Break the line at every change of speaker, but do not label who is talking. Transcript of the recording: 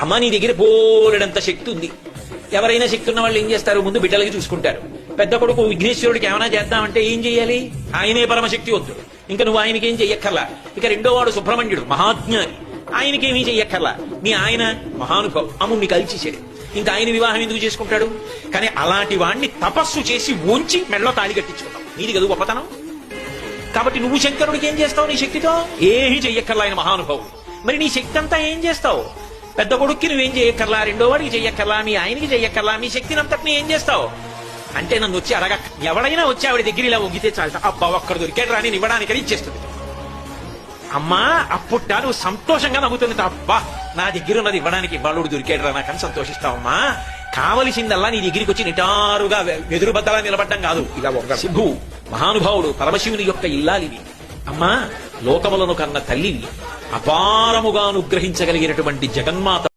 అమ్మ నీ దగ్గర బోలెడంత శక్తి ఉంది. ఎవరైనా శక్తి ఉన్న వాళ్ళు ఏం చేస్తారు, ముందు బిడ్డలకి చూసుకుంటారు. పెద్ద కొడుకు విఘ్నేశ్వరుడికి ఏమైనా చేద్దామంటే ఏం చెయ్యాలి, ఆయనే పరమశక్తివంతుడు, ఇంకా నువ్వు ఆయనకేం చెయ్యక్కర్లా. ఇక రెండో వాడు సుబ్రహ్మణ్యుడు మహాజ్ఞాని, ఆయనకేమీ చెయ్యక్కర్లా. మీ ఆయన మహానుభావం, అమ్ముడిని కలిచేసాడు, ఇంకా ఆయన వివాహం ఎందుకు చేసుకుంటాడు. కానీ అలాంటి వాణ్ణి తపస్సు చేసి ఉంచి మెడలో తాళి కట్టించుకున్నావు, నీది కదా గొప్పతనం. కాబట్టి నువ్వు శంకరుడికి ఏం చేస్తావు నీ శక్తితో, ఏమీ చెయ్యక్కర్లా, ఆయన మహానుభావుడు. మరి నీ శక్తి అంతా ఏం చేస్తావు, పెద్ద కొడుక్కి నువ్వేం చెయ్యక్కర్లా, రెండో వాడికి చెయ్యక్కర్లా, మీ ఆయనకి చెయ్యక్కర్లా, మీ శక్తిని అంతటిని ఏం చేస్తావు అంటే నన్ను వచ్చి అడగ. ఎవడైనా వచ్చి ఆవిడ దగ్గర ఇలా ఒగ్గితే చాలు, అబ్బా ఒక్కడు దొరికాడు రాని ఇవ్వడానికి ఇచ్చేస్తుంది. అమ్మా అప్పుట నువ్వు సంతోషంగా నవ్వుతుంది, అబ్బా నా దగ్గర ఉన్నది ఇవ్వడానికి బాలుడు దొరికాడు రా నాకని సంతోషిస్తావమ్మా. కావలసిందల్లా నీ దగ్గరికి వచ్చి నిటారుగా వెదురు బద్దలా నిలబడ్డం కాదు, ఇలా ఒక సిద్ధు మహానుభావుడు పరమశివుని యొక్క ఇల్లాలివి. అమ్మా లోకములను కన్న తల్లివి, అపారముగా అనుగ్రహించగలిగినటువంటి జగన్మాత.